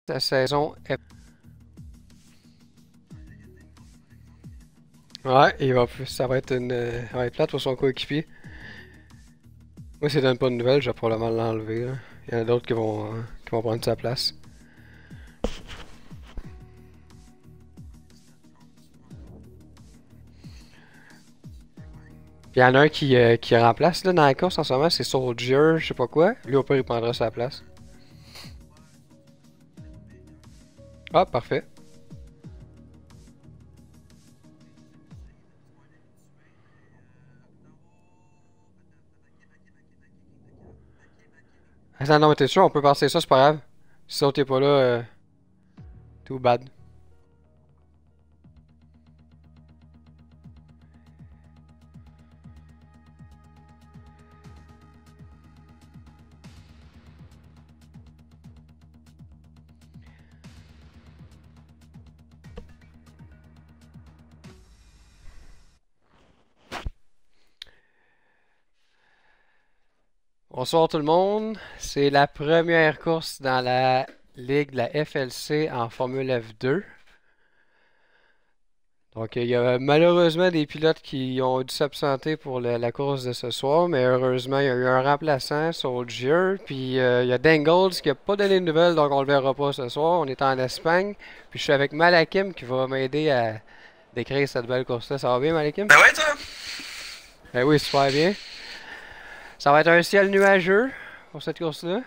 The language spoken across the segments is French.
La saison est... Ouais, ça va être ça va être plate pour son coéquipier. Moi, s'il donne pas de nouvelles, je vais probablement l'enlever, là. Il y en a d'autres qui vont prendre sa place. Puis il y en a un qui remplace là, dans la course en ce moment, c'est Soldier, je sais pas quoi. Lui, au pire, il prendra sa place. Ah, parfait. Attends, non, mais t'es sûr, on peut passer ça, c'est pas grave. Si t'es pas là, too bad. Bonsoir tout le monde. C'est la première course dans la ligue de la FLC en Formule F2. Donc, il y a malheureusement des pilotes qui ont dû s'absenter pour la course de ce soir, mais heureusement, il y a eu un remplaçant, Soldier, puis il y a Dangles qui n'a pas donné de nouvelles, donc on le verra pas ce soir. On est en Espagne, puis je suis avec Malakim qui va m'aider à décrire cette belle course-là. Ça va bien, Malakim? Ben ouais, toi? Ben oui, super bien. Ça va être un ciel nuageux pour cette course-là.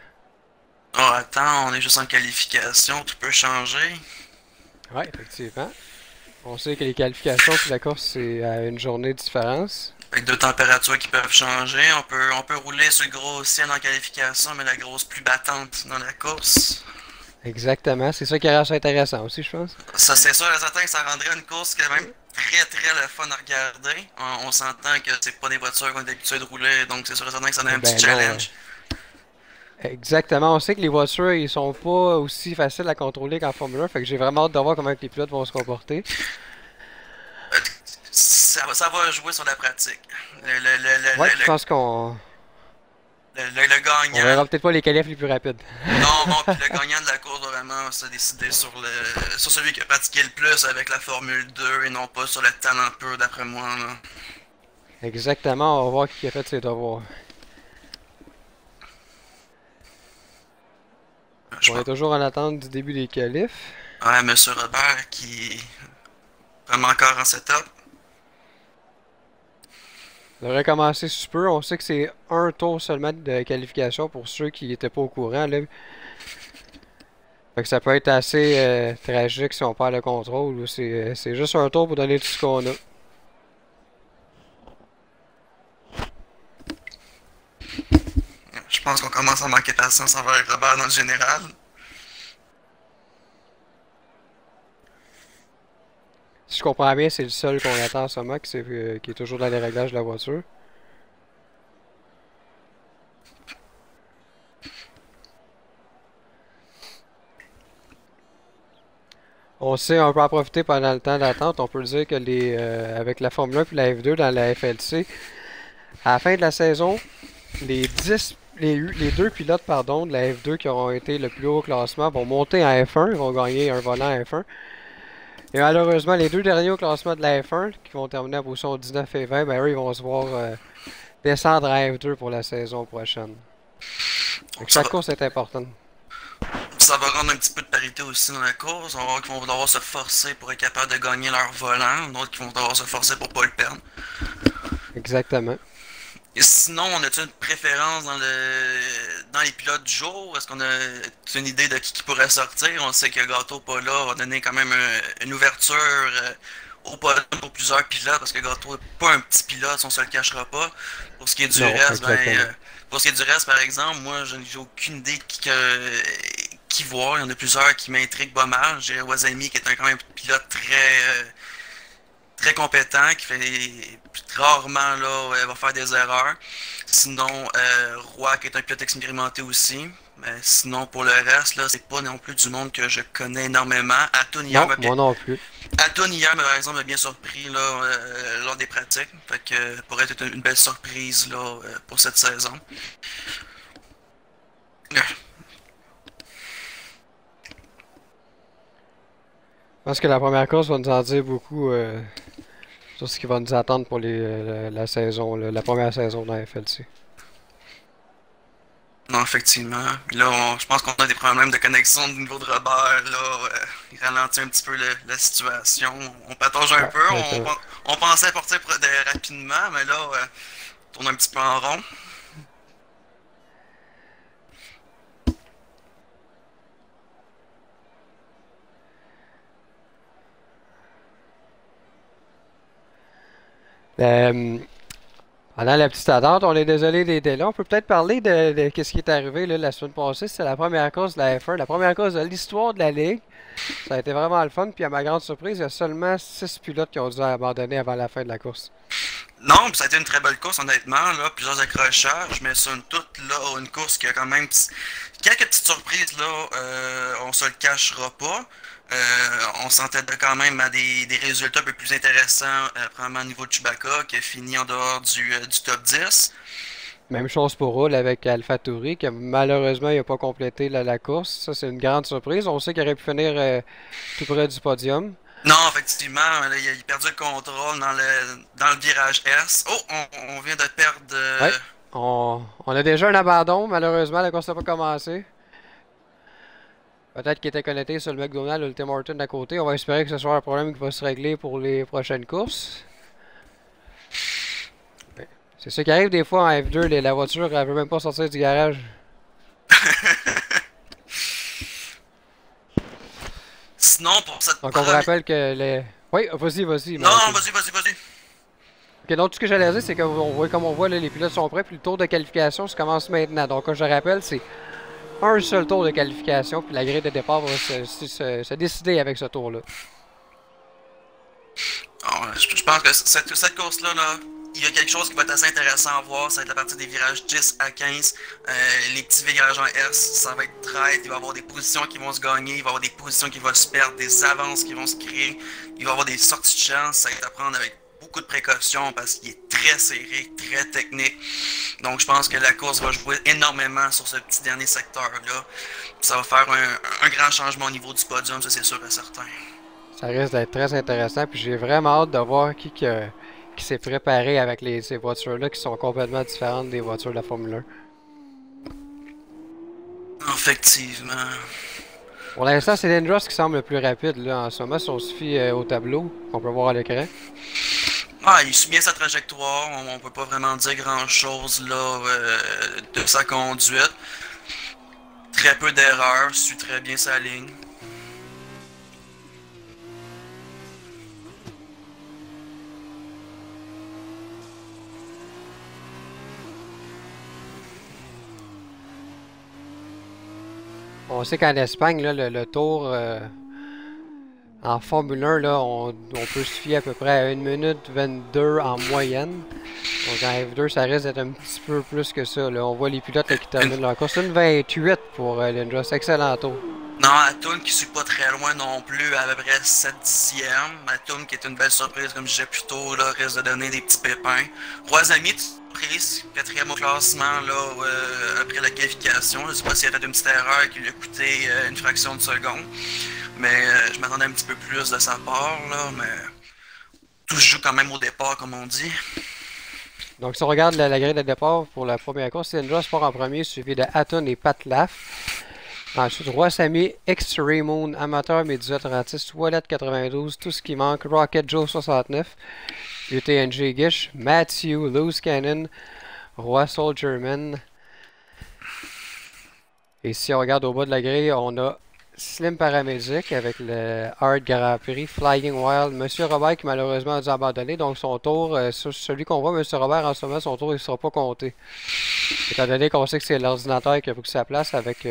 Oh, attends, on est juste en qualification, tout peut changer. Oui, effectivement. On sait que les qualifications puis la course, c'est à une journée de différence. Avec deux températures qui peuvent changer, on peut rouler sur le gros ciel en qualification, mais la grosse pluie battante dans la course. Exactement, c'est ça qui rend ça intéressant aussi, je pense. Ça, c'est sûr et certain que ça rendrait une course quand même très le fun à regarder. On s'entend que c'est pas des voitures qu'on est habitué de rouler, donc c'est sûr et certain que ça donne un petit Ben non, challenge. exactement. On sait que les voitures, ils sont pas aussi faciles à contrôler qu'en Formule 1, fait que j'ai vraiment hâte de voir comment les pilotes vont se comporter. Euh, ça va jouer sur la pratique. Le, le, Ouais, le, je le, pense qu'on le on gagnant. verra peut-être pas les qualifs les plus rapides. Non, non, puis le gagnant de la course va vraiment se décider sur celui qui a pratiqué le plus avec la Formule 2 et non pas sur le talent pur d'après moi, là. Exactement, on va voir qui a fait ses devoirs. Je On est pense. toujours en attente du début des qualifs. Ouais, Monsieur Robert qui est vraiment encore en setup. On devrait commencer sous peu. On sait que c'est un tour seulement de qualification pour ceux qui n'étaient pas au courant, là. Fait que ça peut être assez tragique si on perd le contrôle. C'est juste un tour pour donner tout ce qu'on a. Je pense qu'on commence à manquer de patience envers Robert dans le général. Si je comprends bien, c'est le seul qu'on attend en ce moment qui est toujours dans les réglages de la voiture. On sait, on peut en profiter pendant le temps d'attente. On peut dire que avec la Formule 1 et la F2 dans la FLC, à la fin de la saison, les deux pilotes pardon, de la F2 qui auront été le plus haut au classement vont monter en F1. Ils vont gagner un volant F1. Et malheureusement, les deux derniers au classement de la F1, qui vont terminer en position 19 et 20, ben eux, ils vont se voir descendre à F2 pour la saison prochaine. Donc Ça chaque va, course est importante. ça va rendre un petit peu de parité aussi dans la course. On va voir qu'ils vont devoir se forcer pour être capable de gagner leur volant. D'autres qui vont devoir se forcer pour pas le perdre. Exactement. Et sinon, on a-tu une préférence dans les pilotes du jour? Est-ce qu'on a une idée de qui pourrait sortir? On sait que Gâteau pas là va donner quand même une ouverture au podium pour plusieurs pilotes, parce que Gâteau n'est pas un petit pilote, si on se le cachera pas. Pour ce qui est du Non, reste, exactement. pour ce qui est du reste, par exemple, moi, je n'ai aucune idée de qui voir. Il y en a plusieurs qui m'intriguent pas mal. J'ai Wazami qui est quand même un pilote très compétent, qui fait rarement là, va faire des erreurs. Sinon, Roy qui est un pilote expérimenté aussi. Mais sinon, pour le reste, là, c'est pas non plus du monde que je connais énormément. Non, moi non plus. Aton hier, par exemple, m'a bien surpris là, lors des pratiques. Fait que pourrait être une belle surprise là, pour cette saison. pense que la première course va nous en dire beaucoup sur ce qui va nous attendre pour la saison, la première saison dans la FLC. Non, effectivement. Là, je pense qu'on a des problèmes de connexion au niveau de Robert. Là, il ralentit un petit peu la situation. On patauge un Ouais, peu. exactement. On pensait partir rapidement, mais là, on tourne un petit peu en rond. Euh, Pendant la petite attente, on est désolé des délais. On peut peut-être parler de ce qui est arrivé là, la semaine passée. C'est la première course de la F1, la première course de l'histoire de la Ligue. Ça a été vraiment le fun. Puis à ma grande surprise, il y a seulement 6 pilotes qui ont dû abandonner avant la fin de la course. Non, ça a été une très belle course, honnêtement. Là, plusieurs accrochages, mais somme toute, là, une course qui a quand même quelques petites surprises. Là, on se le cachera pas. On s'entendait quand même à des résultats un peu plus intéressants, probablement au niveau de Chewbacca, qui a fini en dehors du top 10. Même chose pour Roule avec AlphaTauri, qui malheureusement n'a pas complété la course. Ça, c'est une grande surprise. On sait qu'il aurait pu finir tout près du podium. Non, effectivement, là, il a perdu le contrôle dans le virage S. Oh, on vient de perdre. Ouais. On a déjà un abandon. Malheureusement, la course n'a pas commencé. Peut-être qu'il était connecté sur le McDonald's ou le Tim Hortons d'à côté. On va espérer que ce soit un problème qui va se régler pour les prochaines courses. Ouais. C'est ça qui arrive des fois en F2. La voiture, elle veut même pas sortir du garage. Sinon, pour cette Donc on vous première. rappelle que les... Oui, vas-y, Non, non, Martin. vas-y. Ok, donc tout ce que j'allais dire, c'est que comme on voit, là, les pilotes sont prêts, puis le tour de qualification se commence maintenant. Donc, comme je rappelle, c'est un seul tour de qualification, puis la grille de départ va se décider avec ce tour-là. Je pense que cette course-là, là, il y a quelque chose qui va être assez intéressant à voir. Ça va être à partir des virages 10 à 15. Les petits virages en S, ça va être traite. Il va y avoir des positions qui vont se gagner. Il va y avoir des positions qui vont se perdre. Des avances qui vont se créer. Il va y avoir des sorties de chance. Ça va être à prendre avec beaucoup de précautions parce qu'il est très serré, très technique. Donc je pense que la course va jouer énormément sur ce petit dernier secteur-là. Ça va faire un grand changement au niveau du podium, ça c'est sûr et certain. Ça risque d'être très intéressant, puis j'ai vraiment hâte de voir qui s'est préparé avec ces voitures-là qui sont complètement différentes des voitures de la Formule 1. Effectivement. Pour l'instant, c'est Lindros qui semble le plus rapide là, en ce moment, si on se fie au tableau qu'on peut voir à l'écran. Ah, il suit bien sa trajectoire. On peut pas vraiment dire grand-chose là de sa conduite. Très peu d'erreurs, suit très bien sa ligne. On sait qu'en Espagne, là, le tour en Formule 1, là, on peut se fier à peu près à 1 minute 22 en moyenne. Donc en F2, ça risque d'être un petit peu plus que ça. Là. On voit les pilotes là, qui terminent leur course. Une 28 pour Lindros. Excellent tour. Non, Atoun qui suit pas très loin non plus, à peu près 7 dixièmes. Atoun qui est une belle surprise, comme je disais plus tôt, là, risque de donner des petits pépins. Roisami, surprise, quatrième au classement là, après la qualification. Je sais pas s'il a fait une petite erreur qui lui a coûté une fraction de seconde. Mais je m'attendais un petit peu plus de sa part, là, mais tout se joue quand même au départ, comme on dit. Donc si on regarde la grille de départ pour la première course, Lindros part en premier, suivi de Hatton et Pat Laff. Ensuite, Roisami, X-Ray Moon, Amateur, Médusa 36, Toilette 92, Tout ce qui manque, Rocket Joe 69, UTNG Gish, Matthew, Loose Cannon, Roi Soldierman. Et si on regarde au bas de la grille, on a Slim Paramédic avec le Hard Grand Prix, Flying Wild, Monsieur Robert qui malheureusement a dû abandonner, donc son tour, celui qu'on voit, Monsieur Robert en ce moment, son tour il ne sera pas compté. Étant donné qu'on sait que c'est l'ordinateur qui a pris sa place avec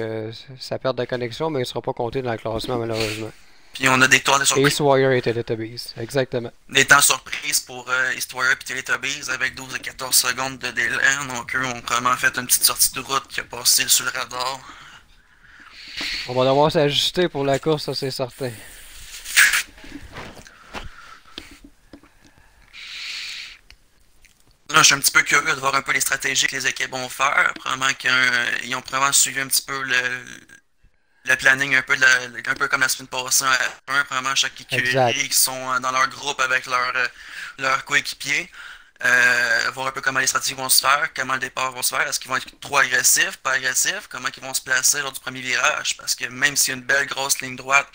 sa perte de connexion, mais il ne sera pas compté dans le classement malheureusement. Puis on a des tours de surprise. Ace Warrior et Teletubbies, exactement. Des temps surprises pour Histoire et Teletubbies avec 12 et 14 secondes de délai. Donc eux ont vraiment fait une petite sortie de route qui a passé sous le radar. On va devoir s'ajuster pour la course, ça c'est certain. Là, je suis un petit peu curieux de voir un peu les stratégies que les équipes vont faire. Probablement qu'ils ont probablement suivi un petit peu le planning un peu comme la semaine passée, vraiment chaque Exact. écurie qui sont dans leur groupe avec leur coéquipier. Voir un peu comment les stratégies vont se faire, comment le départ va se faire, est-ce qu'ils vont être trop agressifs, pas agressifs, comment ils vont se placer lors du premier virage, parce que même s'il y a une belle grosse ligne droite,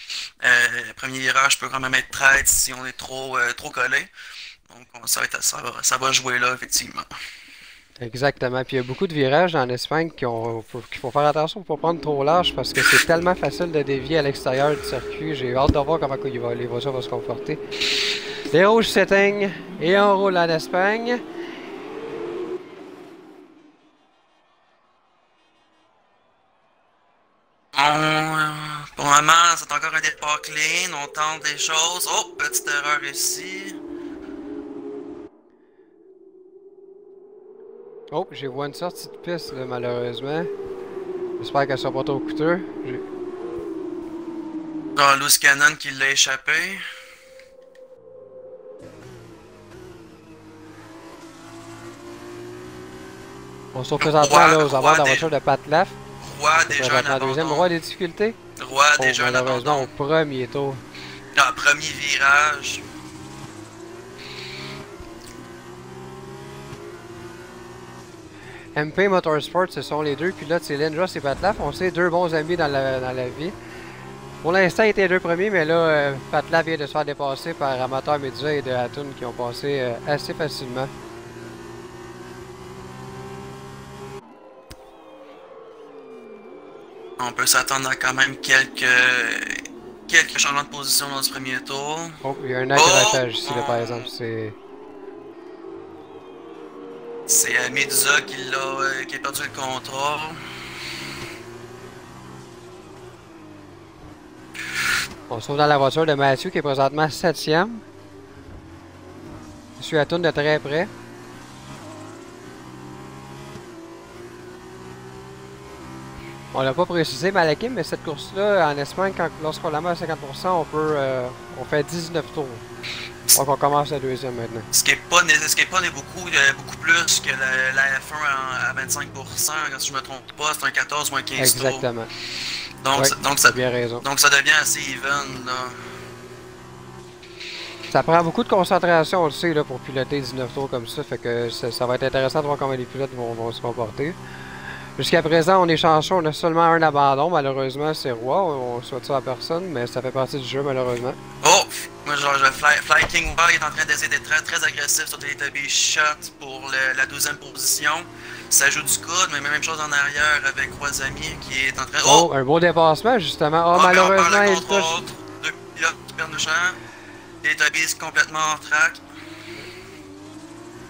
le premier virage peut quand même être traite si on est trop collé. Donc ça va jouer là, effectivement. Exactement. Puis il y a beaucoup de virages en Espagne qu'il faut faire attention pour pas prendre trop large parce que c'est tellement facile de dévier à l'extérieur du circuit. J'ai hâte de voir comment les voitures vont se comporter. Les rouges s'éteignent et on roule en Espagne. Pour le moment, c'est encore un départ clean, on tente des choses. Oh, petite erreur ici. Oh, j'ai vu une sortie de piste là, malheureusement. J'espère qu'elle sera pas trop coûteuse. Ah, Loose Cannon qui l'a échappé. On se trouve présentement là, aux abords de la voiture de Pat Laff. Roi déjà un Présentement deuxième. abandon. Roi des difficultés. Roi Oh, déjà un malheureusement abandon. au premier tour. Ah, premier virage. MP Motorsport, ce sont les deux pilotes, c'est Lindros et Pat Laff. On sait, deux bons amis dans la vie. Pour l'instant, ils étaient les deux premiers, mais là, Pat Laff vient de se faire dépasser par Amateur Medusa et de Hatton qui ont passé assez facilement. On peut s'attendre à quand même quelques changements de position dans ce premier tour. Oh, il y a un accrochage ici, là, par exemple. C'est Medusa qui a perdu le contrôle. On se trouve dans la voiture de Mathieu qui est présentement 7e. Je suis à Hatton de très près. On l'a pas précisé, Malakim, mais cette course-là, en Espagne, lorsqu'on la met à 50%, on fait 19 tours. Donc on commence la deuxième maintenant. Ce qui est pas beaucoup plus que la F1 à 25%, si je me trompe pas, c'est un 14 ou un 15 tours. Exactement. Donc, Ouais, donc, t'as bien raison. donc ça devient assez even, là. Ça prend beaucoup de concentration, on le sait, là, pour piloter 19 tours comme ça. Fait que ça va être intéressant de voir comment les pilotes vont se comporter. Jusqu'à présent, on est chanceux, on a seulement un abandon. Malheureusement, c'est Roi. On souhaite ça à personne, mais ça fait partie du jeu, malheureusement. Oh! Moi, genre, Fly King Wild est en train d'essayer d'être très agressif sur Teletubby Shot pour la 12e position. Ça joue du coude, mais même chose en arrière avec Roisami qui est en train... Oh, un beau dépassement, justement. Oh, mais on malheureusement, perd le il touche. contrôle. Deux pilotes qui perdent le champ. Teletubbies complètement en track.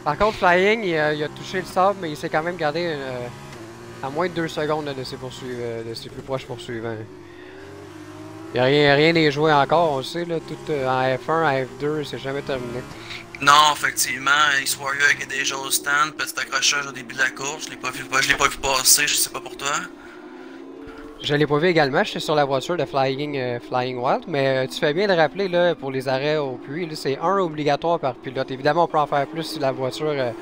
Par contre, Flying, il a touché le sable, mais il s'est quand même gardé à moins de 2 secondes là, de ses plus proches poursuivants. Il n'y a rien n'est joué encore, on le sait, là, tout en F1, en F2, c'est jamais terminé. Non, effectivement, X-Warrior qui est déjà au stand, petit accrochage au début de la course, je l'ai pas vu passer, je sais pas pour toi. Je l'ai pas vu également, j'étais sur la voiture de Flying Wild, mais tu fais bien de rappeler là, pour les arrêts au puits, c'est un obligatoire par pilote. Évidemment, on peut en faire plus si la voiture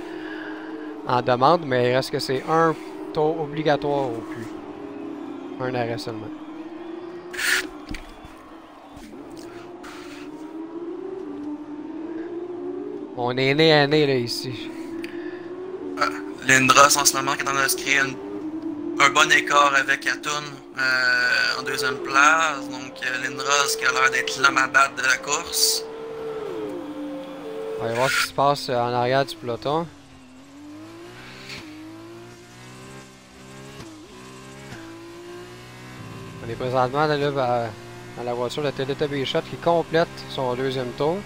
en demande, mais il reste que c'est un tour obligatoire au puits. Un arrêt seulement. On est nez à nez là ici. Lindros en ce moment qui est en train de se créer un bon écart avec Hatton en deuxième place. Donc Lindros qui a l'air d'être l'homme à battre de la course. On va voir ce qui se passe en arrière du peloton. On est présentement là, dans la voiture de Teletubby Shot qui complète son deuxième tour.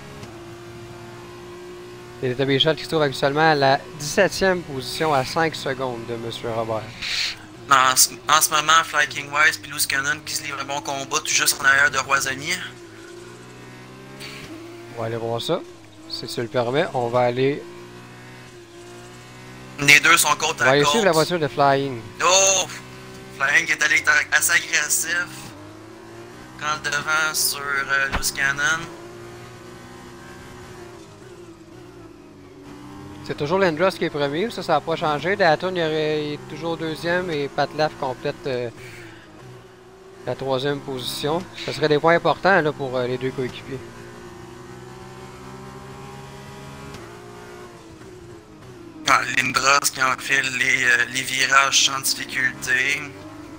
Teletubby Shot qui se trouve actuellement à la 17e position à 5 secondes de M. Robert. En ce moment, Fly King Wise et Loose Cannon qui se livrent un bon combat tout juste en arrière de Roisami. On va aller voir ça. Si tu le permets, on va aller. Les deux sont côte On va à aller côte. suivre la voiture de Flying. Oh! Flying est allé assez agressif. Prend le devant sur Loose Cannon. C'est toujours Lindros qui est premier, ça n'a pas changé. Dayton il est toujours deuxième et Pat Laff complète la troisième position. Ce serait des points importants là, pour les deux coéquipiers. Ah, Lindros qui enfile les virages sans difficulté.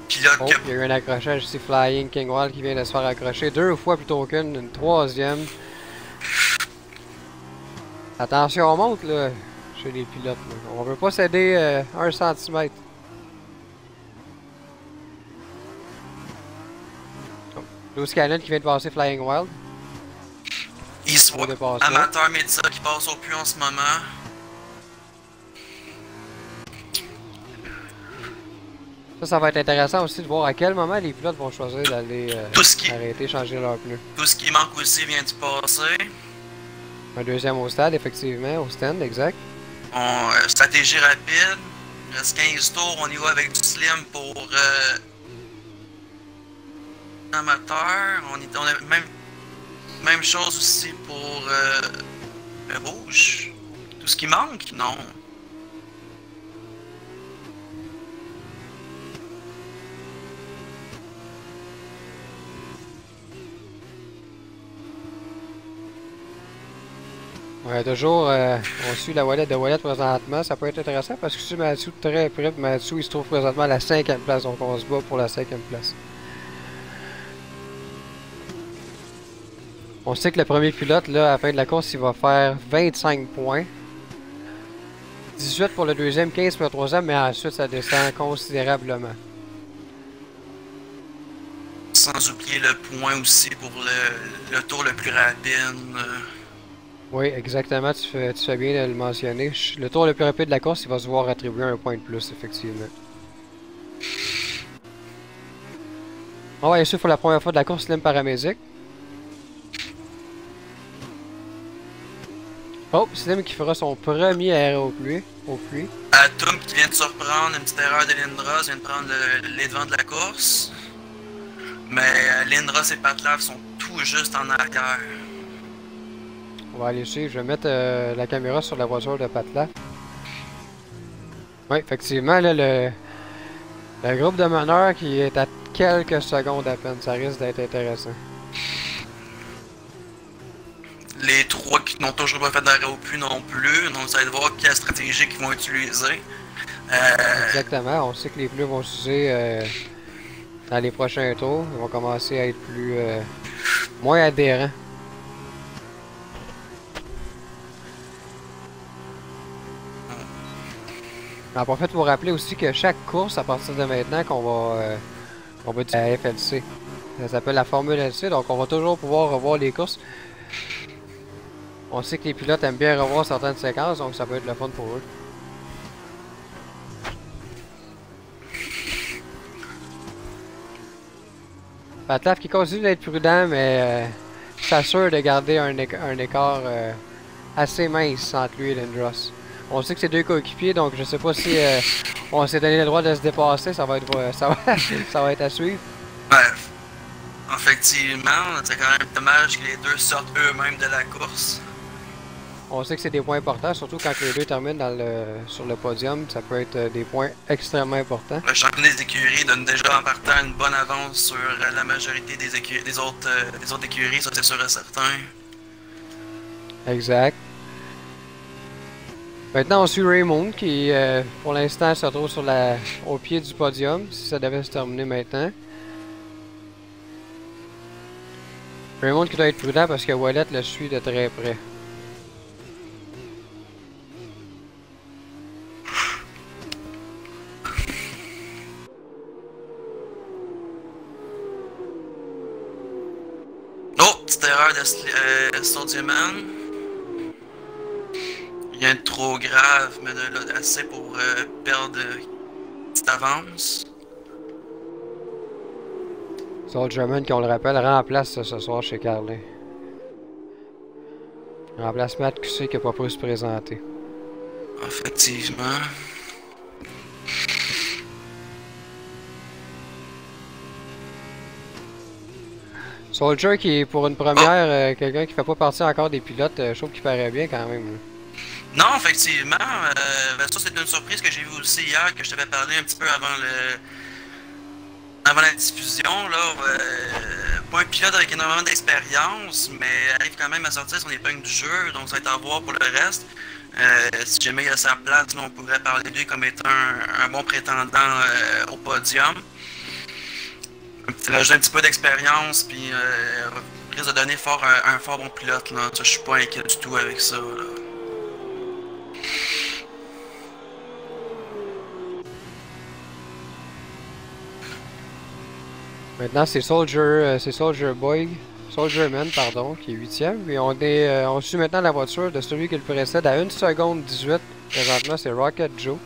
Pilote Oh, il y a eu un accrochage ici. Flying Kingwall qui vient de se faire accrocher deux fois plutôt qu'une. Une troisième. Attention, on monte là, chez les pilotes. Là. On veut pas céder 1 centimètre. Loose Cannon qui vient de passer Flying Wild. Amateur Média qui passe au puits en ce moment. Ça va être intéressant aussi de voir à quel moment les pilotes vont choisir d'aller arrêter, changer leur pneu. Tout ce qui manque aussi vient du passé. Un deuxième au stade, effectivement, au stand, exact. Stratégie rapide. Il reste 15 tours, on y va avec du slim pour amateur. On a même chose aussi pour le rouge. Tout ce qui manque, non. Ouais, toujours, on suit la wallet de wallet présentement. Ça peut être intéressant parce que je suis Mathieu de très près. Mathieu, il se trouve présentement à la 5e place. Donc, on se bat pour la 5e place. On sait que le premier pilote, là, à la fin de la course, il va faire 25 points. 18 pour le deuxième, 15 pour le troisième, mais ensuite, ça descend considérablement. Sans oublier le point aussi pour le tour le plus rapide. Oui, exactement, tu fais bien de le mentionner. Le tour le plus rapide de la course, il va se voir attribuer un point de plus, effectivement. On va essayer pour la première fois de la course, Slim Paramédic. Oh, Slim qui fera son premier arrêt au puits. Atom qui vient de surprendre, une petite erreur de Lindros, vient de prendre les devants de la course. Mais Lindros et Patlav sont tout juste en arrière. On va aller suivre. Je vais mettre la caméra sur la voiture de Patlav. Oui, effectivement, là, le groupe de meneurs qui est à quelques secondes à peine. Ça risque d'être intéressant. Les trois qui n'ont toujours pas fait d'arrêt au puits non plus. Donc, ça va être de voir quelle stratégie qu'ils vont utiliser. Exactement. On sait que les pneus vont s'user dans les prochains tours. Ils vont commencer à être moins adhérents. En profite pour rappeler aussi que chaque course, à partir de maintenant, qu'on va utiliser la FLC. Ça s'appelle la Formule LC, donc on va toujours pouvoir revoir les courses. On sait que les pilotes aiment bien revoir certaines séquences, donc ça peut être le fun pour eux. Patlav qui continue d'être prudent, mais s'assure de garder un écart assez mince entre lui et Lindros. On sait que c'est deux coéquipiers, donc je sais pas si on s'est donné le droit de se dépasser. Ça va être, ça va être à suivre. Bref, effectivement, c'est quand même dommage que les deux sortent eux-mêmes de la course. On sait que c'est des points importants, surtout quand les deux terminent sur le podium. Ça peut être des points extrêmement importants. Le championnat des écuries donne déjà en partant une bonne avance sur la majorité des autres écuries, ça c'est sûr et certain. Exact. Maintenant, on suit Raymond qui, pour l'instant, se retrouve au pied du podium, si ça devait se terminer maintenant. Raymond qui doit être prudent parce que Wallet le suit de très près. Oh, petite erreur de Soldierman. Rien de trop grave, mais assez pour perdre une petite avance. Soldierman, qui on le rappelle, remplace ce soir chez Carlin. Remplace Matt QC qui n'a pas pu se présenter. Effectivement. Soldier qui est pour une première, quelqu'un qui fait pas partie encore des pilotes, je trouve qu'il paraît bien quand même. Non, effectivement. Ça, c'est une surprise que j'ai vue aussi hier, que je t'avais parlé un petit peu avant avant la diffusion, là, pas un pilote avec énormément d'expérience, mais arrive quand même à sortir son épingle du jeu, donc ça va être à voir pour le reste. Si jamais il a sa place, là, on pourrait parler de lui comme étant un bon prétendant au podium. Rajouter un petit peu d'expérience, puis risque de donner un fort bon pilote. Là. Ça, je suis pas inquiet du tout avec ça. Là. Maintenant, c'est Soldier Boy, Soldier Man, pardon, qui est 8e. Et on suit maintenant la voiture de celui qui le précède à 1 seconde 18. Présentement, c'est Rocket Joe.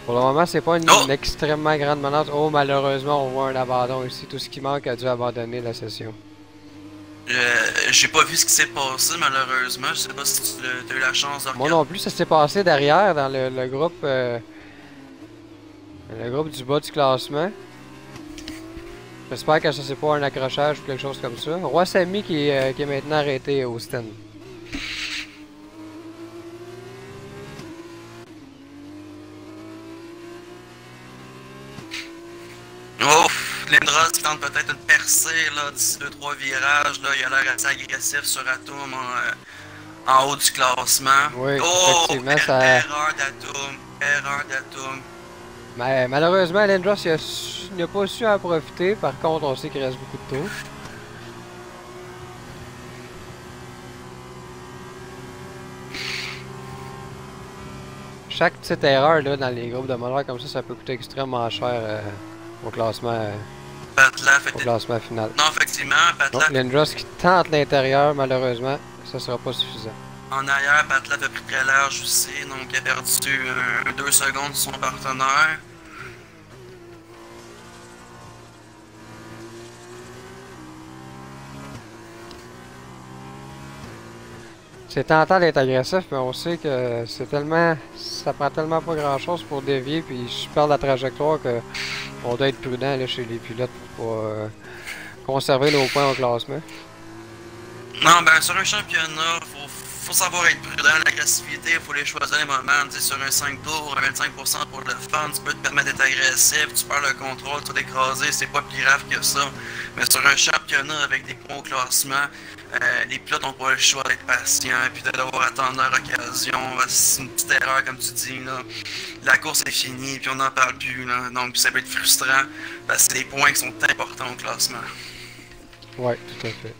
Pour le moment, c'est pas une extrêmement grande menace. Oh, malheureusement, on voit un abandon ici. Tout ce qui manque a dû abandonner la session. J'ai pas vu ce qui s'est passé, malheureusement. Je sais pas si tu as eu la chance de regarder. Moi non plus, ça s'est passé derrière dans le groupe. Le groupe du bas du classement. J'espère que ça c'est pas un accrochage ou quelque chose comme ça. Roi Samy qui est maintenant arrêté au stand. Ouf! Lindros qui tente peut-être une percée là, d'ici 2-3 virages. Là. Il a l'air assez agressif sur Atom en haut du classement. Oui, oh! effectivement, ça... Erreur d'Atom. Erreur d'Atom. Mais malheureusement, Lindros il n'a pas su en profiter. Par contre, on sait qu'il reste beaucoup de tours. Chaque petite erreur là, dans les groupes de moteurs comme ça peut coûter extrêmement cher au classement final. Non, effectivement, Donc, Lindros qui tente l'intérieur, malheureusement, ça sera pas suffisant. En arrière, Patlaf a pris très large aussi, donc il a perdu 2 secondes sur son partenaire. C'est tentant d'être agressif, mais on sait que ça prend tellement pas grand chose pour dévier puis je perds la trajectoire que on doit être prudent là, chez les pilotes pour pas conserver nos points au classement. Non, ben sur un championnat, faut savoir être prudent, l'agressivité, il faut les choisir les moments. Tu sais, sur un 5 tours, un 25% pour le fun, tu peux te permettre d'être agressif, tu perds le contrôle, tu vas t'écraser, c'est pas plus grave que ça. Mais sur un championnat avec des points au classement, les pilotes n'ont pas le choix d'être patients et de devoir attendre leur occasion. C'est une petite erreur, comme tu dis. Là. La course est finie puis on n'en parle plus. Là. Donc ça peut être frustrant parce que c'est des points qui sont importants au classement. Oui, tout à fait.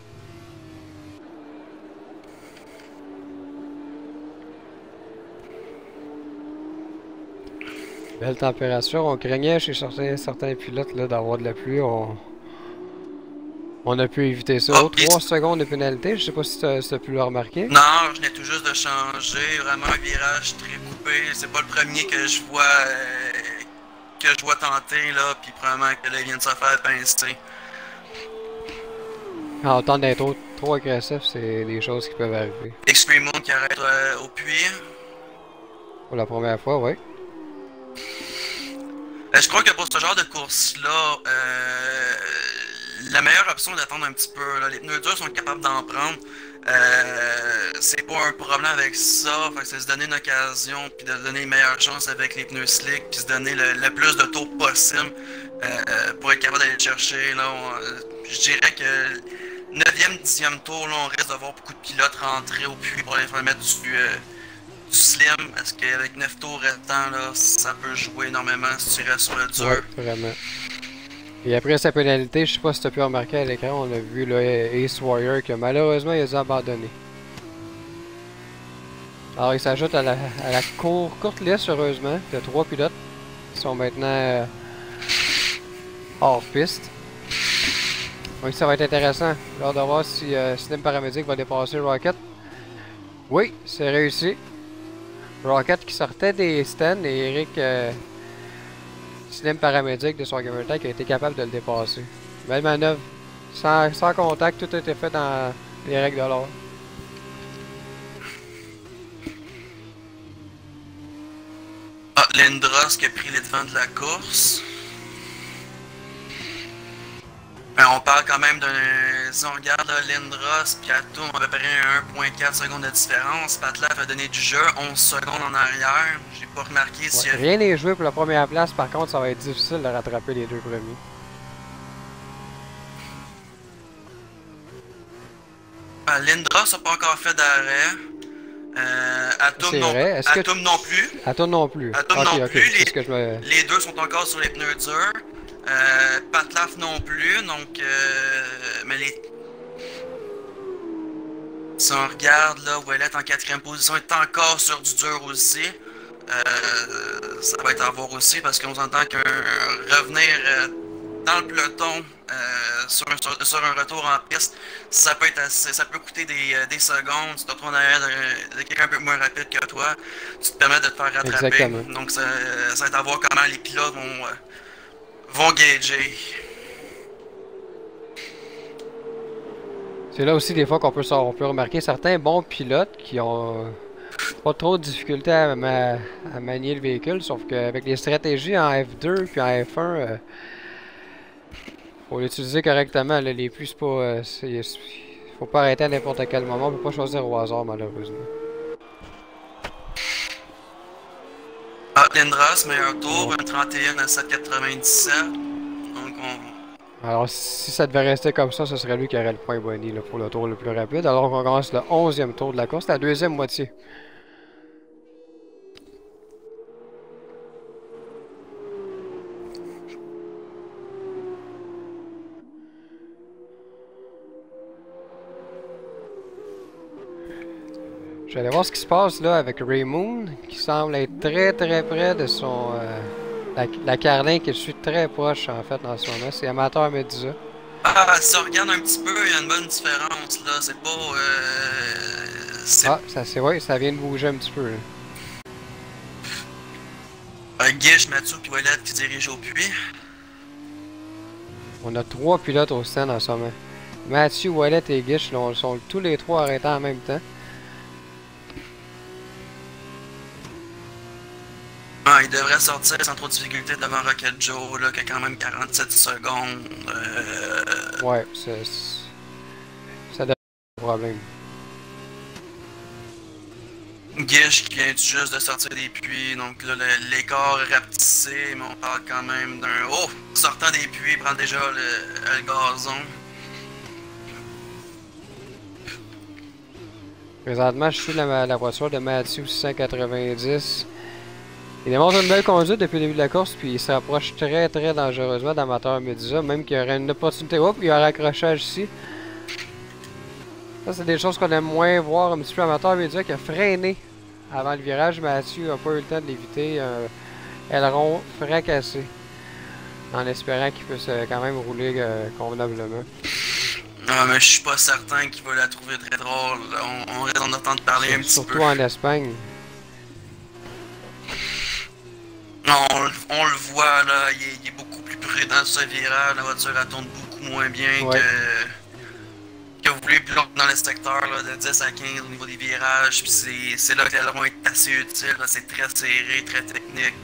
Belle température. On craignait chez certains pilotes d'avoir de la pluie. On a pu éviter ça. 3 secondes de pénalité. Je sais pas si tu as pu le remarquer. Non, je venais tout juste de changer. Vraiment un virage très coupé. C'est pas le premier que je vois tenter là. Puis probablement que là, il vient de se faire pincer. En temps d'être trop agressif, c'est des choses qui peuvent arriver. Extreme Moon qui arrête au puits. Pour la première fois, oui. Je crois que pour ce genre de course-là, la meilleure option est d'attendre un petit peu. Là. Les pneus durs sont capables d'en prendre. C'est pas un problème avec ça. Fait que c'est se donner une occasion, puis de donner une meilleure chance avec les pneus slick, puis se donner le plus de tours possible pour être capable d'aller chercher. Là, je dirais que 9e, 10e tour, là, on risque d'avoir beaucoup de pilotes rentrer au puits pour aller faire mettre du slim, parce qu'avec 9 tours restant, là, ça peut jouer énormément si tu restes sur le dur. Ouais, vraiment. Et après sa pénalité, je sais pas si tu as pu remarquer à l'écran, on a vu là, Ace Warrior que malheureusement il a dû abandonner. Alors il s'ajoute à la courte liste, heureusement, de 3 pilotes qui sont maintenant hors piste. Donc ça va être intéressant. J'ai hâte de voir si Slim Paramédic va dépasser Rocket. Oui, c'est réussi. Rocket qui sortait des stands et Eric Slim Paramédic de son gamer tag a été capable de le dépasser. Belle manœuvre. Sans contact, tout a été fait dans les règles de l'ordre. Ah, Lindros qui a pris les devants de la course. On parle quand même d'un. Si on regarde là, Lindros puis Atom, on a à peu près 1,4 secondes de différence. Patlaf a donné du jeu, 11 secondes en arrière. J'ai pas remarqué Ouais, s'il y a. rien n'est joué pour la première place, par contre, ça va être difficile de rattraper les deux premiers. Lindros n'a pas encore fait d'arrêt. Atom, C'est non... vrai. Est-ce que Atom non plus. Atom non plus. Atom Ok, non ok. plus. C'est ce que je me. Les deux sont encore sur les pneus durs. Patlaf non plus. Donc, mais les. Si on regarde là, Ouellet en quatrième position est encore sur du dur aussi. Ça va être à voir aussi parce qu'on entend qu'un revenir dans le peloton sur un retour en piste, ça peut être assez, ça peut coûter des secondes. Tu te retrouves derrière de quelqu'un un peu moins rapide que toi, tu te permets de te faire rattraper. Exactement. Donc ça va être à voir comment les pilotes vont gager. C'est là aussi des fois on peut remarquer certains bons pilotes qui ont pas trop de difficultés à manier le véhicule, sauf qu'avec les stratégies en F2 puis en F1, faut l'utiliser correctement. Là, les plus, c'est pas, faut pas arrêter à n'importe quel moment, on peut pas choisir au hasard malheureusement. Lindros, meilleur tour, un 31 à 7,97. Donc Alors, si ça devait rester comme ça, ce serait lui qui aurait le point Bonnie là, pour le tour le plus rapide. Alors qu'on commence le 11e tour de la course, la deuxième moitié. Je vais aller voir ce qui se passe là avec Raymoon, qui semble être très très près de son... la Carlin qui suit très proche en fait en ce moment. C'est Amateur Medusa. si on regarde un petit peu, il y a une bonne différence là. C'est pas. Ouais, ça vient de bouger un petit peu. Guiche, Mathieu puis Ouellet qui dirige au puits. On a 3 pilotes au stand en ce moment. Mathieu, Ouellet et Guiche sont tous les 3 arrêtés en même temps. Il devrait sortir sans trop de difficulté devant Rocket Joe, là, qui a quand même 47 secondes. Ouais, ça devrait être un problème. Guiche qui vient juste de sortir des puits, donc là, l'écart est rapetissé, mais on parle quand même d'un. Oh! Sortant des puits, il prend déjà le gazon. Présentement, je suis la voiture de Mathieu 690. Il démontre une belle conduite depuis le début de la course, puis il s'approche très très dangereusement d'Amateur Medusa, même qu'il y aurait une opportunité. Hop, il y a un raccrochage ici. Ça, c'est des choses qu'on aime moins voir un petit peu. Amateur Medusa qui a freiné avant le virage. Mathieu n'a pas eu le temps de l'éviter. Aileron fracassé. En espérant qu'il puisse quand même rouler convenablement. Non, mais je suis pas certain qu'il va la trouver très drôle. On reste en attente de parler un petit peu. Surtout en Espagne. On le voit là, il est beaucoup plus prudent sur ce virage, la voiture elle tourne beaucoup moins bien que vous voulez plus dans le secteur là, de 10 à 15 au niveau des virages, puis c'est là que l'aileron est assez utile, c'est très serré, très technique.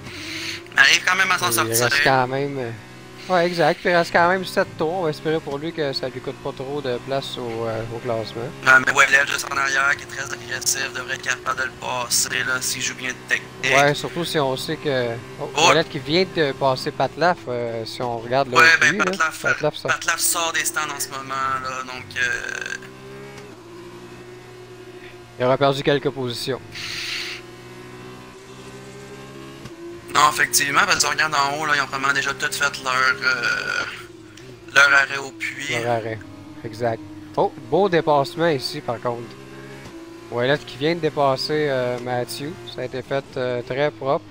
Il arrive quand même à s'en sortir. Il reste quand même... Ouais, exact. Puis il reste quand même 7 tours. On va espérer pour lui que ça lui coûte pas trop de place au classement. Non, mais Ouellet juste en arrière, qui est très agressif, devrait être capable de le passer là, s'il joue bien de technique. Ouais, surtout si on sait que... Ouellet qui vient de passer Patlaf, si on regarde là. Ouais, ben Patlaf sort des stands en ce moment, là, donc... Il aura perdu quelques positions. Non, effectivement, parce qu'on regarde en haut, là, ils ont vraiment déjà tout fait leur arrêt au puits. Leur arrêt, exact. Oh, beau dépassement ici par contre. Ouellet qui vient de dépasser Mathieu. Ça a été fait très propre.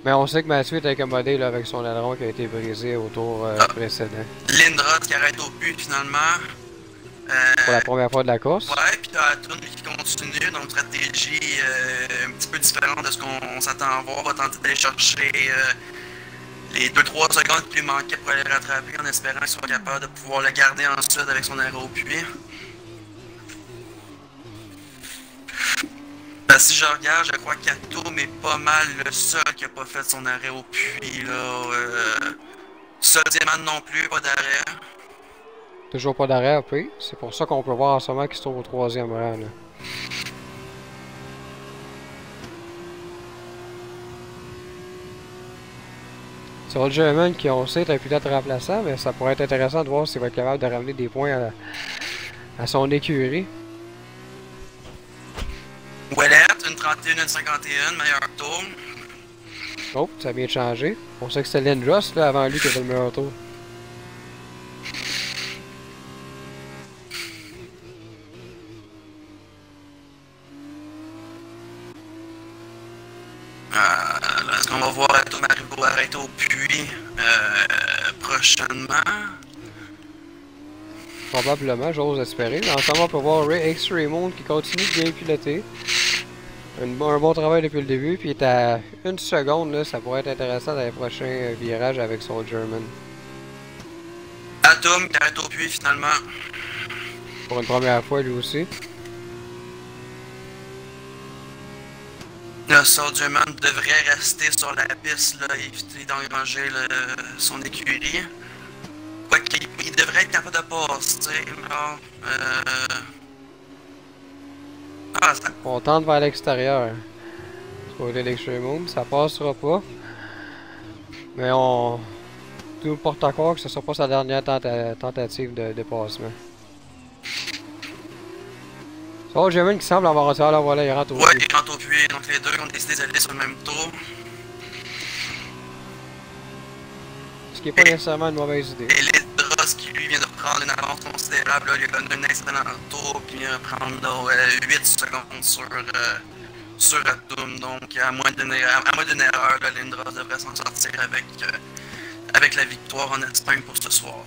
Mais on sait que Mathieu est incommodé là, avec son aileron qui a été brisé au tour précédent. Lindros qui arrête au puits finalement. Pour la première fois de la course. Ouais, puis t'as Atom qui continue, donc stratégie un petit peu différente de ce qu'on s'attend à voir. On va tenter d'aller chercher les 2-3 secondes qui lui manquaient pour aller le rattraper en espérant qu'il soit capable de pouvoir le garder ensuite avec son arrêt au puits. Si je regarde, je crois qu'Atom est pas mal le seul qui a pas fait son arrêt au puits là. Soldier-Man non plus, pas d'arrêt. Toujours pas d'arrêt, AP. C'est pour ça qu'on peut voir en ce moment qu'il se trouve au 3e rang. Là. Soldierman qui on sait est un pilote remplaçant, mais ça pourrait être intéressant de voir s'il va être capable de ramener des points à son écurie. Ouellette, une 31, une 51, meilleur tour. Oh, ça a bien changé. On sait que c'était Lindros là, avant lui qui avait le meilleur tour. Est-ce qu'on va voir Atom Maribo arrêter au puits prochainement? Probablement, j'ose espérer. Mais en ce moment, on peut voir Ray X Raymond qui continue de bien piloter. Un bon travail depuis le début, puis il est à 1 seconde, là, ça pourrait être intéressant dans les prochains virages avec Soldierman. Atom qui arrête au puits finalement. Pour une première fois, lui aussi. Le Soldierman devrait rester sur la piste, là, éviter d'engranger son écurie. Quoique, il devrait être capable de passer, là. Ça... On tente vers l'extérieur. Du côté d'Extreme Moon, ça passera pas. Mais on... Tout porte à croire que ce sera pas sa dernière tentative de dépassement. Soldierman qui semble avoir retiré la voilà, il rentre au puits. Ouais, il rentre au puits, donc les deux ont décidé d'aller sur le même tour. Ce qui n'est pas nécessairement une mauvaise idée. Et Lindros qui lui vient de prendre une avance considérable, là, il a donné un excellent tour, puis il vient de prendre là, 8 secondes sur Atom. Donc à moins d'une erreur, là, Lindros devrait s'en sortir avec la victoire en Espagne pour ce soir.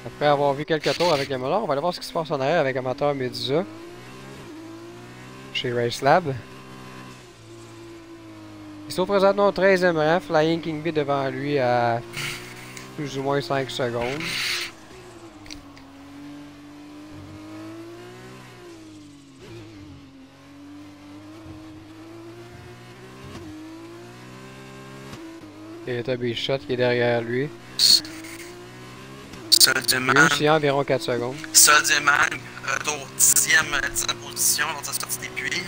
Après avoir vu quelques tours avec Yamaha, on va aller voir ce qui se passe en arrière avec Amateur Medusa. Chez Race Lab. Il se trouve présentement au 13e rang, Flying King Bee devant lui à plus ou moins 5 secondes. Et Toby Shot qui est derrière lui. Soldierman. Lui aussi environ 4 secondes. Soldierman, retour 10e position dans sa sortie des puits.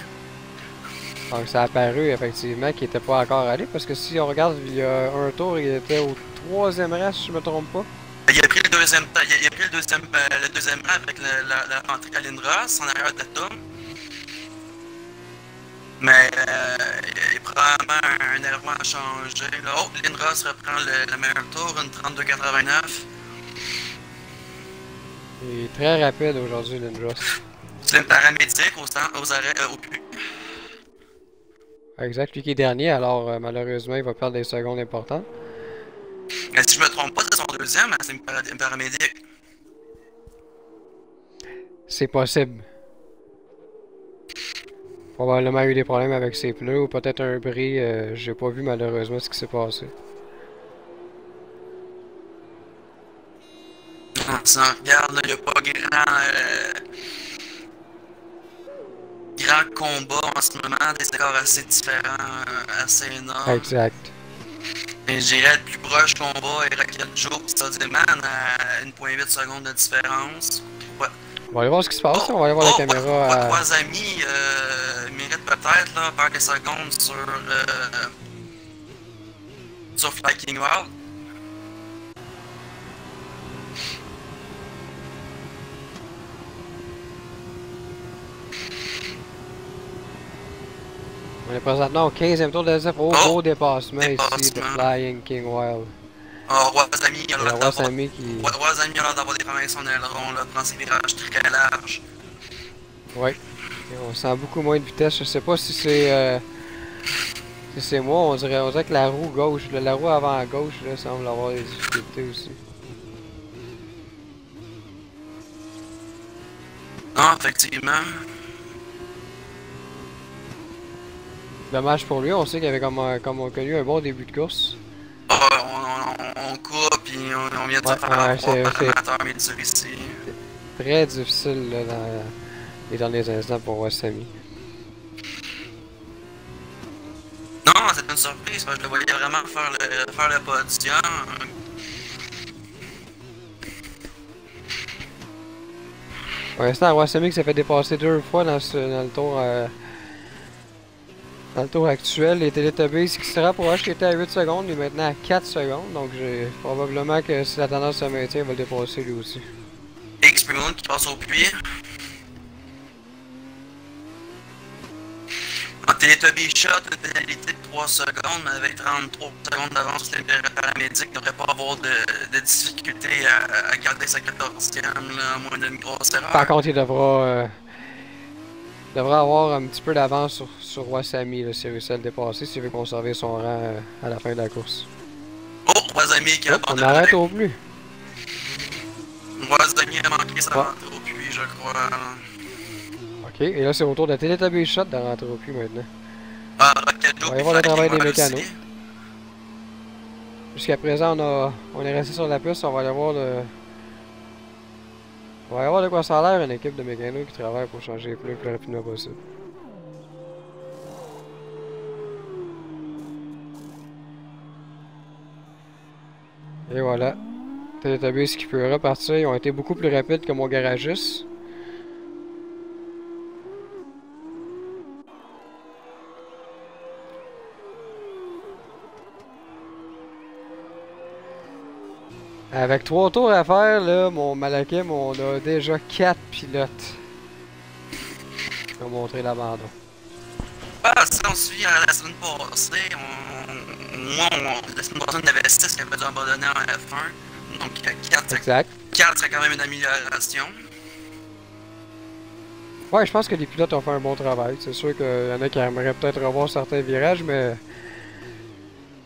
Donc ça a apparu effectivement qu'il n'était pas encore allé parce que si on regarde il y a un tour, il était au 3e rang si je me trompe pas. Il a pris le deuxième rang avec la rentrée à Lindros en arrière d'Atom. Mais il y a probablement un élément à changer. Là. Oh, Lindros reprend le meilleur tour, une 32,89. Il est très rapide aujourd'hui, Lindros. C'est une paramédic aux arrêts au puits. Exact, lui qui est dernier, alors malheureusement il va perdre des secondes importantes. Mais si je me trompe pas, c'est son deuxième, c'est une paramédic. C'est possible. Probablement eu des problèmes avec ses pneus ou peut-être un bris. J'ai pas vu malheureusement ce qui s'est passé. Si on regarde, il n'y a pas grand combat en ce moment, des écarts assez différents, assez énormes. Exact. Et j'irais le plus proche combat et Rocket Joe et Soldierman à 1,8 secondes de différence. Ouais. On va aller voir ce qui se passe, on va aller voir la caméra. Trois amis méritent peut-être là, perdre des secondes sur Fly King Wild. On est présentement au 15e tour de SF. Gros dépassement ici de Flying King Wild. Roisami a l'air d'avoir des problèmes sur son aileron, là, prend ses virages très larges. Ouais. Et on sent beaucoup moins de vitesse. Je sais pas si c'est moi, on dirait que la roue gauche, la roue avant à gauche là, semble avoir des difficultés aussi. Non, effectivement. Dommage pour lui, on sait qu'il avait comme connu un bon début de course. On coupe et on vient de se faire avoir par l'amateur Medusa ici. Très difficile là, dans les derniers instants pour Wasami. Non, Ah, c'est une surprise, parce que je le voyais vraiment faire le podium. Pour l'instant, Wasami s'est fait dépasser 2 fois dans le tour actuel. Les Teletubbies qui se rapprochent, qui était à 8 secondes, il est maintenant à 4 secondes. Donc probablement que si la tendance se maintient, il va le dépasser lui aussi. X-Moon qui passe au puits. En Teletubby Shot, une pénalité de 3 secondes, mais avec 33 secondes d'avance sur les paramédics, il ne devrait pas avoir de difficulté à garder sa 14e, à moins d'une grosse erreur. Par contre, il devra avoir un petit peu d'avance sur Wasami s'il réussit à le dépasser, s'il veut conserver son rang à la fin de la course. Oh, Wasami qui a abandonné. On arrête au plus. Wasami a manqué sa rentrée au puits, je crois. Ok, et là c'est au tour de Teletubby Shot de rentrer au puits maintenant. Ah, Rockedo, on va y voir le travail des mécanos. Jusqu'à présent, on est resté sur la piste, on va aller voir on va aller voir de quoi ça a l'air, une équipe de mécanos qui travaille pour changer les pneus le plus rapidement possible. Et voilà. Teletubbies qui peut repartir, ils ont été beaucoup plus rapides que mon garagiste. Avec 3 tours à faire, là, mon Malakim, on a déjà 4 pilotes qui ont montré l'abandon. Ah, si on suit la semaine passée, la semaine passée, on avait 6 qui avaient dû abandonner en F1. Donc 4, exact. 4 serait quand même une amélioration. Ouais, je pense que les pilotes ont fait un bon travail. C'est sûr qu'il y en a qui aimeraient peut-être revoir certains virages, mais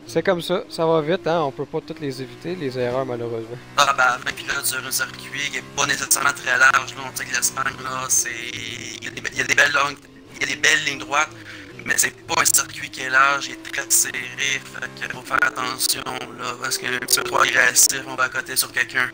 c'est comme ça va vite, hein. On peut pas toutes les éviter, les erreurs, malheureusement. Ah, ben, 20 pilotes sur un circuit qui est pas nécessairement très large, là. On sait que l'Espagne, là, c'est. Il y a des belles lignes droites, mais c'est pas un circuit qui est large, il est très serré, fait qu'il faut faire attention, là, parce qu'un petit peu trop agressif, on va accoter sur quelqu'un.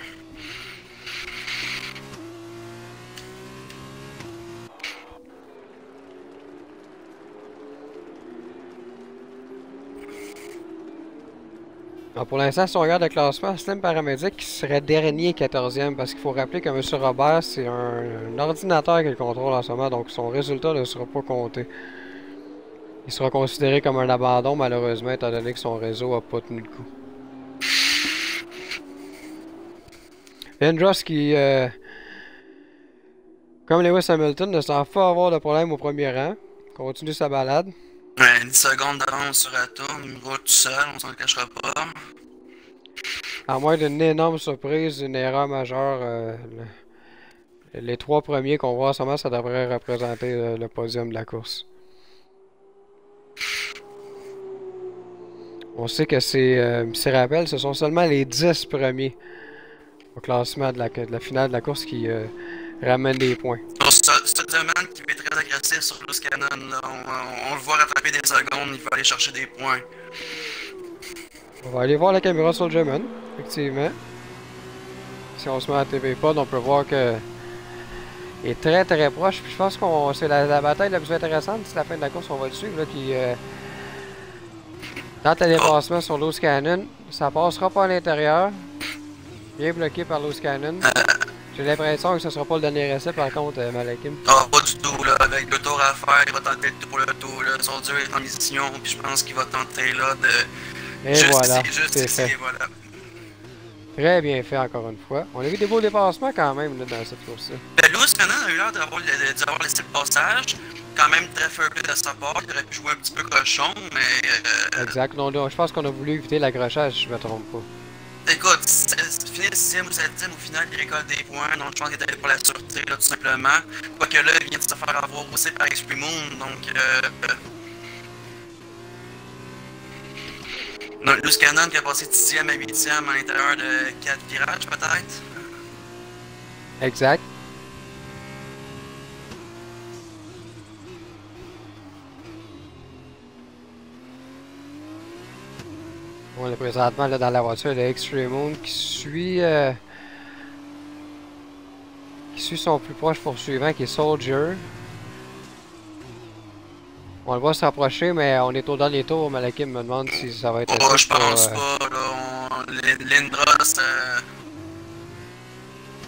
Alors pour l'instant, si on regarde le classement, Slim Paramédic serait dernier 14e, parce qu'il faut rappeler que M. Robert, c'est un ordinateur qui le contrôle en ce moment, donc son résultat ne sera pas compté. Il sera considéré comme un abandon, malheureusement, étant donné que son réseau n'a pas tenu le coup. Andros qui, comme Lewis Hamilton, ne semble pas avoir de problème au premier rang. Continue sa balade. Ouais, 10 secondes d'avance sur la tourne, il roule tout seul, on s'en cachera pas. À moins d'une énorme surprise, une erreur majeure, les 3 premiers qu'on voit en ce moment, ça devrait représenter le podium de la course. On sait que ces rappels, ce sont seulement les 10 premiers au classement de la finale de la course qui ramènent des points. Stockman qui est très agressif sur Loose Cannon, on le voit rattraper des secondes, il va aller chercher des points. On va aller voir la caméra sur le German, effectivement. Si on se met à TV Pod, on peut voir que il est très très proche. Puis je pense que c'est la bataille la plus intéressante. C'est la fin de la course, on va le suivre. Là, qui, tente le dépassement sur Loose Cannon. Ça passera pas à l'intérieur. Bien bloqué par Loose Cannon. J'ai l'impression que ce sera pas le dernier essai par contre, Malakim. Ah, pas du tout, là. Avec le tour à faire, il va tenter le tour pour le tour, là. Son dieu est en mission, puis je pense qu'il va tenter, là, de. Et voilà, c'est fait. Voilà. Très bien fait, encore une fois. On a vu des beaux dépassements quand même, là, dans cette course-là. Ben, Loose Cannon a eu l'air d'avoir laissé le passage. Quand même très fair play de sa part. Il aurait pu jouer un petit peu cochon, mais. Exact. Non, je pense qu'on a voulu éviter l'accrochage, si je me trompe pas. Écoute, finir 6e ou 7e, au final, il récolte des points, donc je pense qu'il est allé pour la sûreté, là, tout simplement. Quoique là, il vient de se faire avoir aussi par X-Moon, donc. Loose Cannon qui a passé 10e à 8e à l'intérieur de 4 virages, peut-être. Exact. On est présentement là, dans la voiture de X-Moon qui suit son plus proche poursuivant qui est Soldier. On le voit se rapprocher, mais on est au dernier tour. Malakim me demande si ça va être Oh, assez je pour... pense pas, là. Lindros,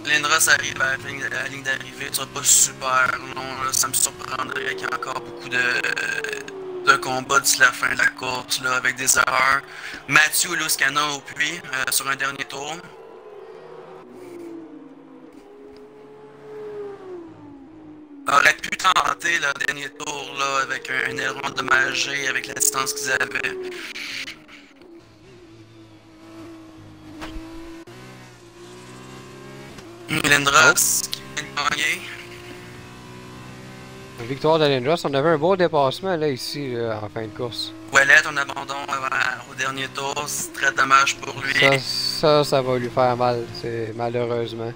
Lindros arrive à la ligne d'arrivée, tu pas super long, là. Ça me surprendrait qu'il y ait encore beaucoup de combats d'ici la fin de la course, là, avec des erreurs. Mathieu Luscana au puits, sur un dernier tour. Aurait pu tenter le dernier tour là, avec un aileron endommagé, avec la distance qu'ils avaient. Lindros qui vient de gagner. Victoire de Lindros. On avait un beau dépassement là ici en fin de course. Ouellet en abandon au dernier tour, c'est très dommage pour lui. Ça va lui faire mal, c'est malheureusement.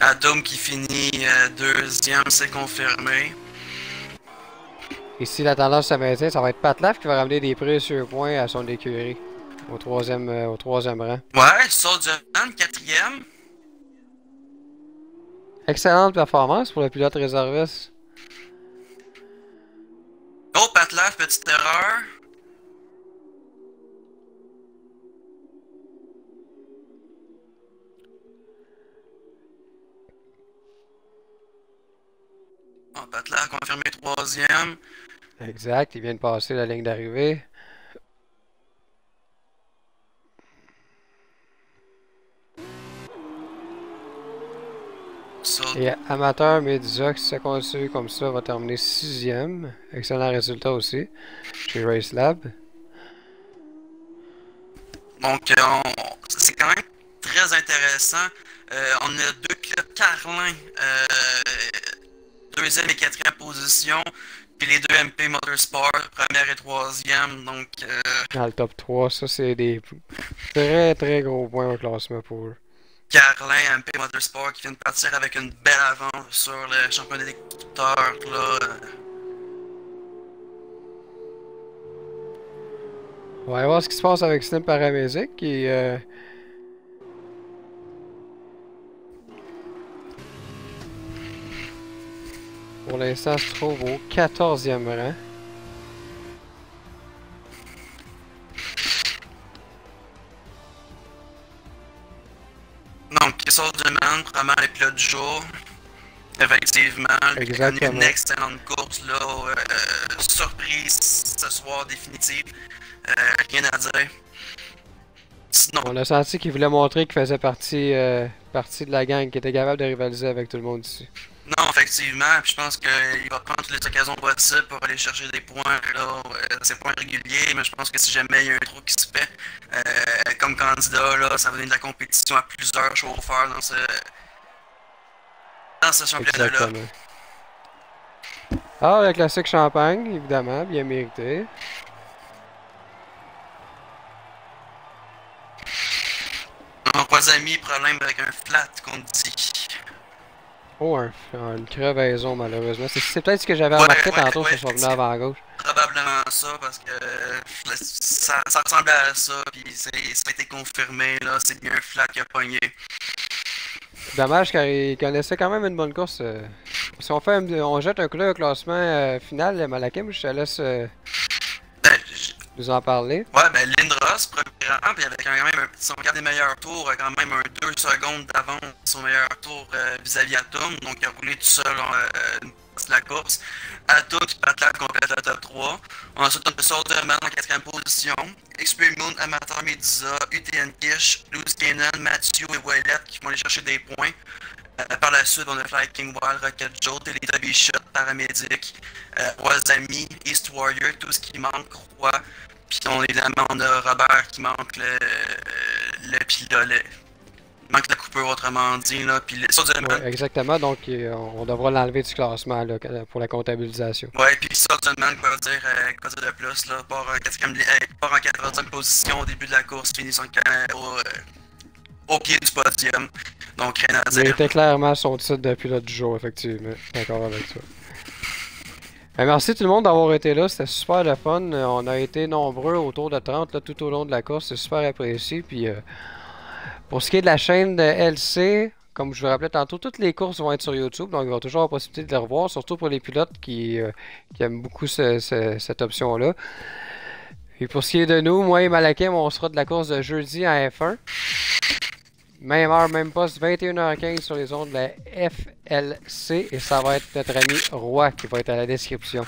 Atom qui finit deuxième, c'est confirmé. Ici, la tendance se maintient, ça va être Pat Laf qui va ramener des précieux points à son écurie. Au troisième rang. Ouais, Soldier-Man, quatrième. Excellente performance pour le pilote réserviste. Oh, Pat Laf, petite erreur. Oh, Pat Laf confirmé troisième. Exact, il vient de passer la ligne d'arrivée. Et Amateur Mediza, si ça continue comme ça, va terminer sixième. Excellent résultat aussi chez Race Lab. Donc, c'est quand même très intéressant. On a deux pilotes Carlin, deuxième et quatrième position, puis les deux MP Motorsport, première et troisième. Donc, dans le top 3, ça c'est des très très gros points au classement pour eux. Carlin, MP Motorsport qui vient de partir avec une belle avance sur le championnat des constructeurs. On va voir ce qui se passe avec Slim Paramésic qui pour l'instant se trouve au 14e rang. Donc, Soldier-Man, probablement le pilote du jour. Effectivement, il a connu une excellente course, là. Surprise ce soir, définitive. Rien à dire. Sinon, on a senti qu'il voulait montrer qu'il faisait partie de la gang, qui était capable de rivaliser avec tout le monde ici. non, effectivement, puis je pense qu'il va prendre toutes les occasions possibles pour aller chercher des points, là, ces points réguliers, mais je pense que si jamais il y a un trou qui se fait comme candidat, là, ça va donner de la compétition à plusieurs chauffeurs dans ce championnat-là. Ah, le classique champagne, évidemment, bien mérité. Mon trois amis, problème avec un flat qu'on dit. Oh, une crevaison malheureusement. C'est peut-être ce que j'avais remarqué tantôt sur son venant avant à gauche. Probablement ça, parce que ça ressemblait à ça, puis ça a été confirmé, là, c'est bien un flat qui a pogné. Dommage car il connaissait quand même une bonne course. Si on jette un coup d'œil au classement final, Malakim, je te laisse nous en parler. Ouais, ben Lindros, premier rang, puis avec quand même, si on regarde les meilleurs tours, quand même un 2 secondes d'avance son meilleur tour vis-à-vis Atom, donc il a roulé tout seul la course. Atom qui patate complète le top 3. Ensuite, on a Soldier-Man en 4ème position. XP Moon, Amateur Mediza, UTN Kish, Luz Kanan, Mathieu et Ouellet qui vont aller chercher des points. Par la suite, on a Fly King Wild, Rocket Joe, Teleta Bichot, Paramédic, Wazami, East Warrior, tout ce qui manque, Croix. Puis évidemment, on a Robert qui manque le pilolet. Il manque la coupure, autrement dit. Là, puis ouais, exactement, donc on devra l'enlever du classement là, pour la comptabilisation. Ouais, puis Soldier-Man, quoi dire de plus, là, part en 14e position au début de la course, finit au pied du podium. Donc rien à dire. Il était clairement son titre de pilote du jour, effectivement. D'accord avec ça. Merci tout le monde d'avoir été là, c'était super le fun. On a été nombreux, autour de 30 là, tout au long de la course, c'est super apprécié. Puis pour ce qui est de la chaîne de LC, comme je vous rappelais tantôt, toutes les courses vont être sur YouTube, donc il va toujours avoir la possibilité de les revoir, surtout pour les pilotes qui aiment beaucoup cette option-là. Et pour ce qui est de nous, moi et Malakim, on sera de la course de jeudi en F1. Même heure, même poste, 21h15 sur les ondes de la FLC. Et ça va être notre ami Roy qui va être à la description.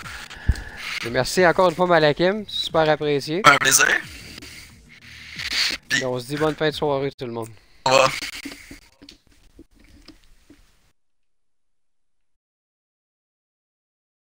Et merci encore une fois, Malakim. Super apprécié. Un plaisir. Et on se dit bonne fin de soirée, tout le monde. Au revoir.